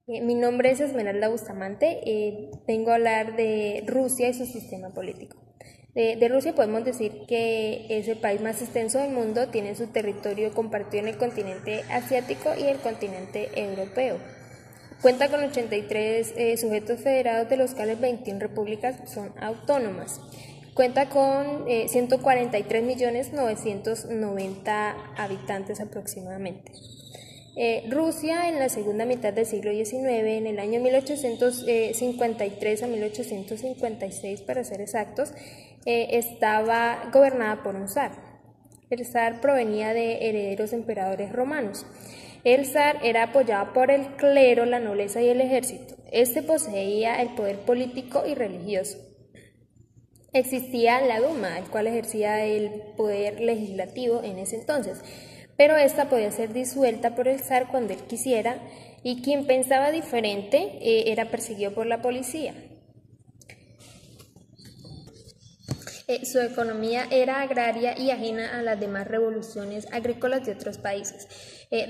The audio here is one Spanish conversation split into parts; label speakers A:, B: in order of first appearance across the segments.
A: Mi nombre es Esmeralda Bustamante. Vengo a hablar de Rusia y su sistema político. De Rusia podemos decir que es el país más extenso del mundo, tiene su territorio compartido en el continente asiático y el continente europeo. Cuenta con 83 sujetos federados, de los cuales 21 repúblicas son autónomas. Cuenta con 143.990.000 habitantes aproximadamente. Rusia en la segunda mitad del siglo XIX, en el año 1853 a 1856 para ser exactos, estaba gobernada por un zar. El zar provenía de herederos emperadores romanos. El zar era apoyado por el clero, la nobleza y el ejército. Este poseía el poder político y religioso. Existía la Duma, el cual ejercía el poder legislativo en ese entonces, pero esta podía ser disuelta por el zar cuando él quisiera, y quien pensaba diferente era perseguido por la policía. Su economía era agraria y ajena a las demás revoluciones agrícolas de otros países.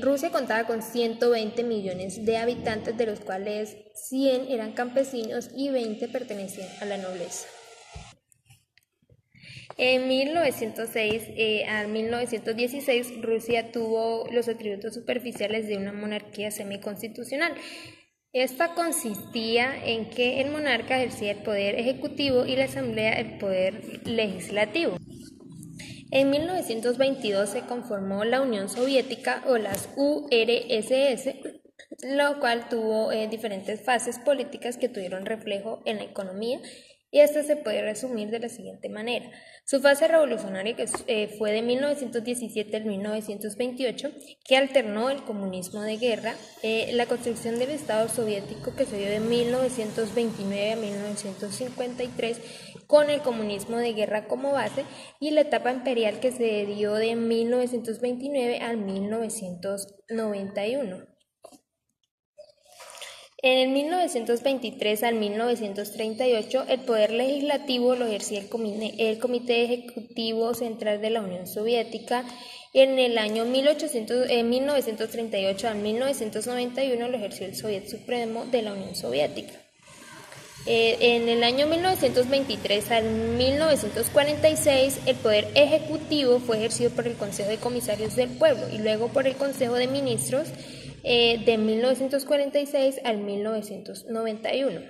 A: Rusia contaba con 120 millones de habitantes, de los cuales 100 eran campesinos y 20 pertenecían a la nobleza. En 1906 a 1916, Rusia tuvo los atributos superficiales de una monarquía semiconstitucional. Esta consistía en que el monarca ejercía el poder ejecutivo y la asamblea el poder legislativo. En 1922 se conformó la Unión Soviética o las URSS, lo cual tuvo diferentes fases políticas que tuvieron reflejo en la economía, y esta se puede resumir de la siguiente manera. Su fase revolucionaria, que fue de 1917 al 1928, que alternó el comunismo de guerra, la construcción del Estado soviético, que se dio de 1929 a 1953, con el comunismo de guerra como base, y la etapa imperial, que se dio de 1929 al 1991. En el 1923 al 1938, el poder legislativo lo ejercía el Comité Ejecutivo Central de la Unión Soviética. En el año 1938 al 1991 lo ejerció el Soviet Supremo de la Unión Soviética. En el año 1923 al 1946, el poder ejecutivo fue ejercido por el Consejo de Comisarios del Pueblo y luego por el Consejo de Ministros de 1946 al 1991.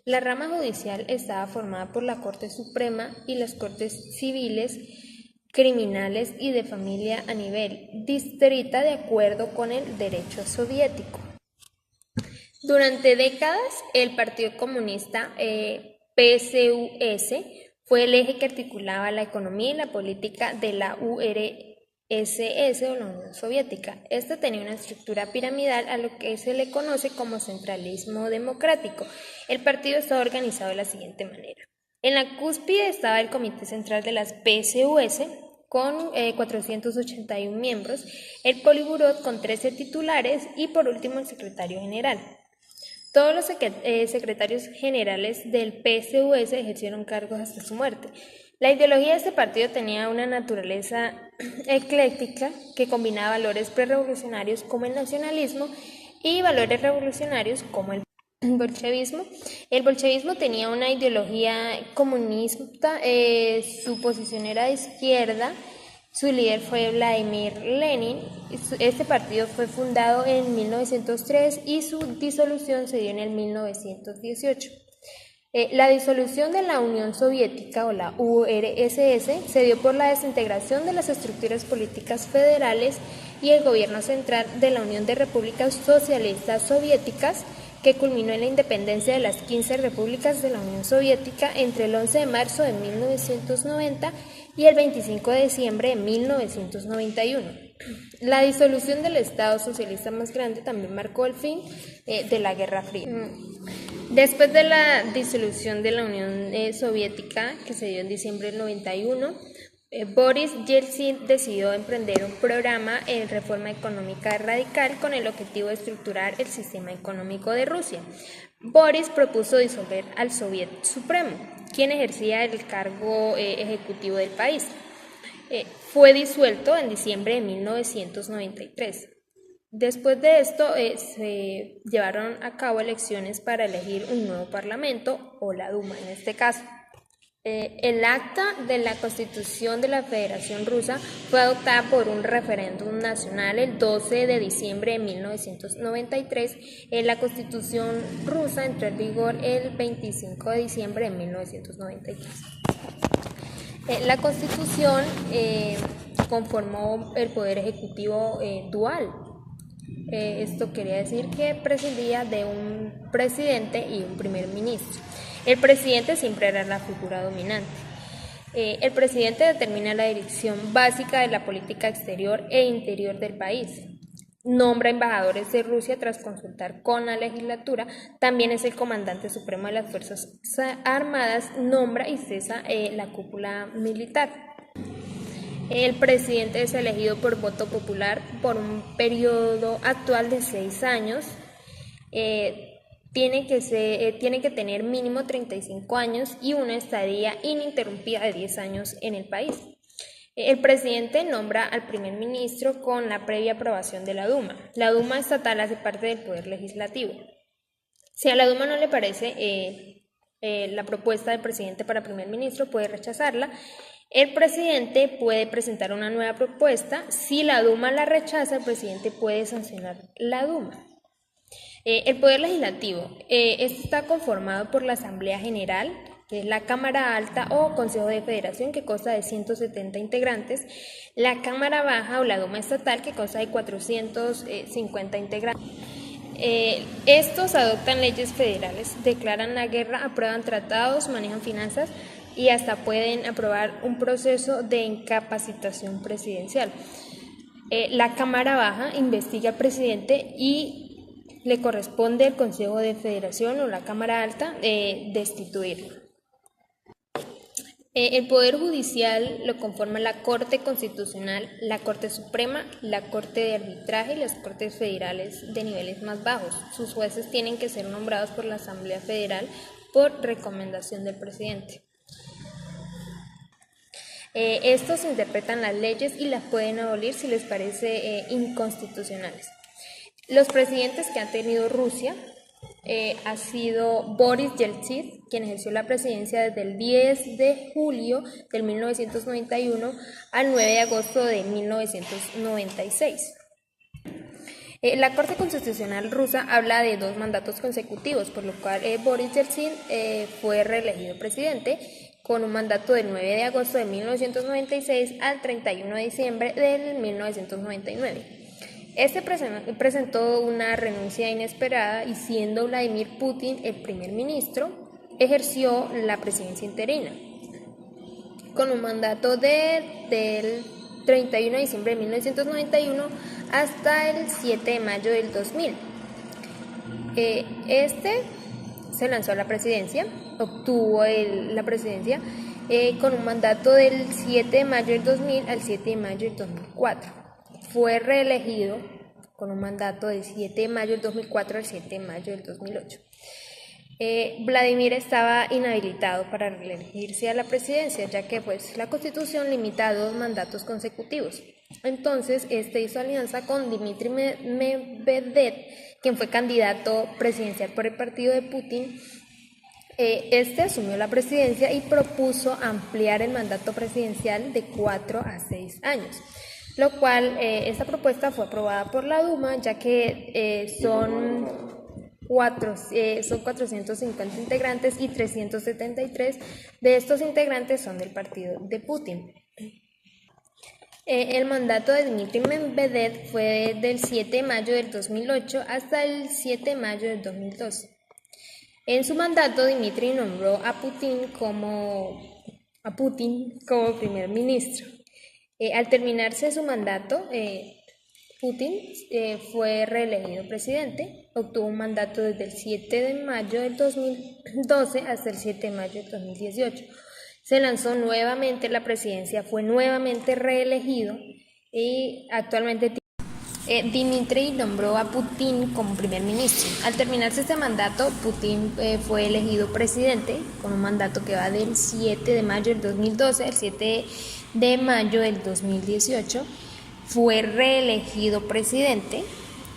A: La rama judicial estaba formada por la Corte Suprema y las Cortes Civiles, Criminales y de Familia a nivel distrita, de acuerdo con el derecho soviético. Durante décadas, el Partido Comunista PCUS fue el eje que articulaba la economía y la política de la URSS o la Unión Soviética. Esta tenía una estructura piramidal, a lo que se le conoce como centralismo democrático. El partido estaba organizado de la siguiente manera. En la cúspide estaba el Comité Central de las PCUS, con 481 miembros, el Politburó con 13 titulares y por último el secretario general. Todos los secretarios generales del PCUS ejercieron cargos hasta su muerte. La ideología de este partido tenía una naturaleza ecléctica que combinaba valores prerevolucionarios como el nacionalismo y valores revolucionarios como el bolchevismo. El bolchevismo tenía una ideología comunista, su posición era de izquierda. Su líder fue Vladimir Lenin. Este partido fue fundado en 1903 y su disolución se dio en el 1918. La disolución de la Unión Soviética o la URSS se dio por la desintegración de las estructuras políticas federales y el gobierno central de la Unión de Repúblicas Socialistas Soviéticas, que culminó en la independencia de las 15 repúblicas de la Unión Soviética entre el 11 de marzo de 1990 y el 25 de diciembre de 1991. La disolución del Estado socialista más grande también marcó el fin de la Guerra Fría. Después de la disolución de la Unión Soviética, que se dio en diciembre del 91, Boris Yeltsin decidió emprender un programa en reforma económica radical con el objetivo de estructurar el sistema económico de Rusia. Boris propuso disolver al Soviet Supremo, quien ejercía el cargo ejecutivo del país. Fue disuelto en diciembre de 1993. Después de esto se llevaron a cabo elecciones para elegir un nuevo parlamento, o la Duma en este caso. El acta de la Constitución de la Federación Rusa fue adoptada por un referéndum nacional el 12 de diciembre de 1993. La Constitución rusa entró en vigor el 25 de diciembre de 1993. La Constitución conformó el Poder Ejecutivo dual. Esto quería decir que prescindía de un presidente y un primer ministro. El presidente siempre era la figura dominante. El presidente determina la dirección básica de la política exterior e interior del país. Nombra embajadores de Rusia tras consultar con la legislatura. También es el comandante supremo de las Fuerzas Armadas. Nombra y cesa la cúpula militar. El presidente es elegido por voto popular por un periodo actual de 6 años. Tiene que tener mínimo 35 años y una estadía ininterrumpida de 10 años en el país. El presidente nombra al primer ministro con la previa aprobación de la Duma. La Duma estatal hace parte del poder legislativo. Si a la Duma no le parece la propuesta del presidente para primer ministro, puede rechazarla. El presidente puede presentar una nueva propuesta. Si la Duma la rechaza, el presidente puede sancionar la Duma. El Poder Legislativo está conformado por la Asamblea General, que es la Cámara Alta o Consejo de Federación, que consta de 170 integrantes, la Cámara Baja o la Duma Estatal, que consta de 450 integrantes. Estos adoptan leyes federales, declaran la guerra, aprueban tratados, manejan finanzas y hasta pueden aprobar un proceso de incapacitación presidencial. La Cámara Baja investiga al presidente y le corresponde al Consejo de Federación o la Cámara Alta destituirlo. El Poder Judicial lo conforman la Corte Constitucional, la Corte Suprema, la Corte de Arbitraje y las Cortes Federales de niveles más bajos. Sus jueces tienen que ser nombrados por la Asamblea Federal por recomendación del presidente. Estos interpretan las leyes y las pueden abolir si les parece inconstitucionales. Los presidentes que ha tenido Rusia ha sido Boris Yeltsin, quien ejerció la presidencia desde el 10 de julio de 1991 al 9 de agosto de 1996. La Corte Constitucional rusa habla de 2 mandatos consecutivos, por lo cual Boris Yeltsin fue reelegido presidente con un mandato del 9 de agosto de 1996 al 31 de diciembre de 1999. Este presentó una renuncia inesperada y, siendo Vladimir Putin el primer ministro, ejerció la presidencia interina con un mandato del 31 de diciembre de 1991 hasta el 7 de mayo del 2000. Se lanzó a la presidencia, obtuvo la presidencia con un mandato del 7 de mayo del 2000 al 7 de mayo del 2004. Fue reelegido con un mandato del 7 de mayo del 2004 al 7 de mayo del 2008. Vladimir estaba inhabilitado para reelegirse a la presidencia, ya que la Constitución limita a 2 mandatos consecutivos. Entonces, hizo alianza con Dmitry Medvedev, quien fue candidato presidencial por el partido de Putin. Asumió la presidencia y propuso ampliar el mandato presidencial de 4 a 6 años. Lo cual, esta propuesta fue aprobada por la Duma, ya que son 450 integrantes y 373 de estos integrantes son del partido de Putin. El mandato de Dmitry Medvedev fue del 7 de mayo del 2008 hasta el 7 de mayo del 2012. En su mandato, Dmitry nombró a Putin como primer ministro. Al terminarse su mandato, Putin fue reelegido presidente, obtuvo un mandato desde el 7 de mayo del 2012 hasta el 7 de mayo del 2018. Se lanzó nuevamente la presidencia, fue nuevamente reelegido y actualmente Dmitry nombró a Putin como primer ministro. Al terminarse este mandato, Putin fue elegido presidente con un mandato que va del 7 de mayo del 2012 al 7 de mayo del 2018. Fue reelegido presidente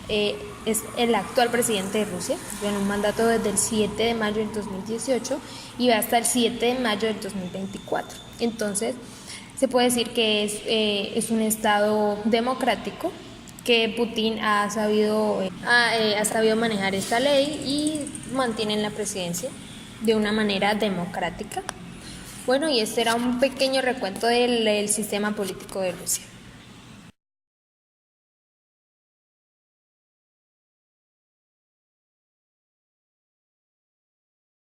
A: es el actual presidente de Rusia, tiene un mandato desde el 7 de mayo del 2018 y va hasta el 7 de mayo del 2024. Entonces, se puede decir que es un estado democrático, que Putin ha sabido manejar esta ley y mantiene la presidencia de una manera democrática. Bueno, y este era un pequeño recuento del sistema político de Rusia.